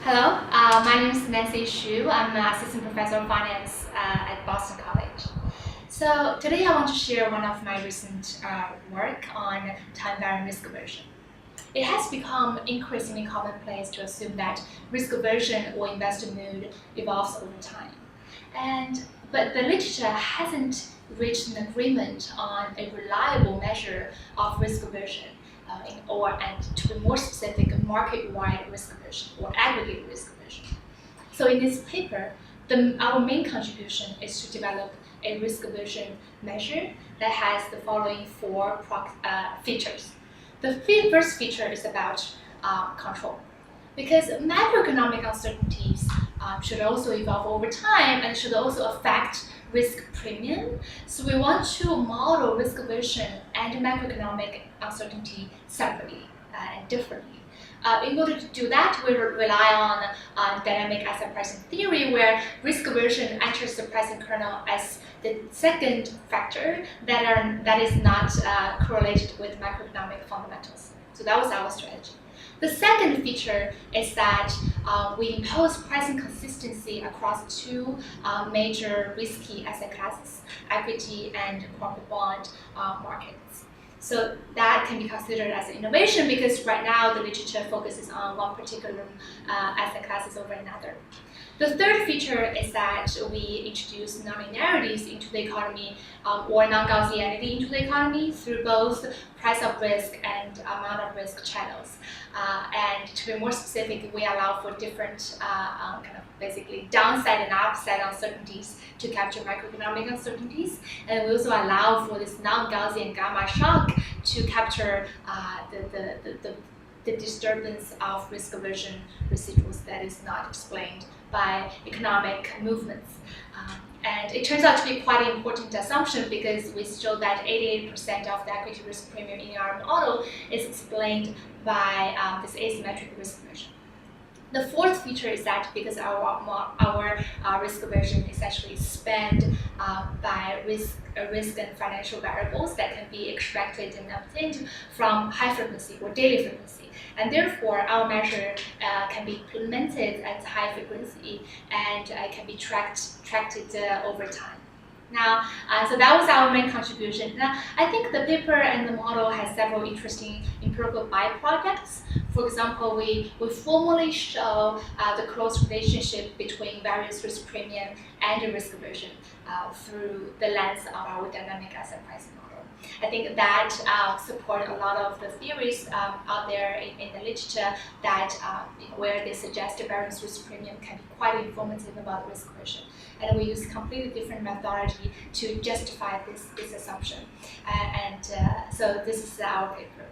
Hello, my name is Nancy Xu. I'm an assistant professor of finance at Boston College. So today I want to share one of my recent work on time-varying risk aversion. It has become increasingly commonplace to assume that risk aversion or investor mood evolves over time. But the literature hasn't reached an agreement on a reliable measure of risk aversion, and to be more specific, market-wide risk aversion or aggregate risk aversion. So in this paper, our main contribution is to develop a risk aversion measure that has the following four features. The first feature is about control, because macroeconomic uncertainties should also evolve over time and should also affect risk premium. So we want to model risk aversion and macroeconomic uncertainty separately and differently. In order to do that, we rely on dynamic asset pricing theory, where risk aversion enters the pricing kernel as the second factor that is not correlated with macroeconomic fundamentals. So that was our strategy. The second feature is that we impose pricing consistency across two major risky asset classes, equity and corporate bond markets. So that can be considered as an innovation because right now the literature focuses on one particular asset classes over another. The third feature is that we introduce nonlinearities into the economy or non-Gaussianity into the economy through both price of risk and amount of risk channels. And to be more specific, we allow for different basically downside and upside uncertainties to capture macroeconomic uncertainties. And we also allow for this non-Gaussian gamma shock to capture the disturbance of risk aversion residuals that is not explained by economic movements. And it turns out to be quite an important assumption because we show that 88% of the equity risk premium in our model is explained by this asymmetric risk aversion. The fourth feature is that because our risk aversion is actually spanned by risk and financial variables that can be extracted and obtained from high frequency or daily frequency. And therefore, our measure can be implemented at high frequency and can be tracked over time. Now, so that was our main contribution. Now, I think the paper and the model has several interesting empirical byproducts. For example, we formally show the close relationship between various risk premium and risk aversion through the lens of our dynamic asset pricing model. I think that support a lot of the theories out there in the literature that where they suggest the variance risk premium can be quite informative about risk aversion. And we use completely different methodology to justify this assumption. So this is our paper.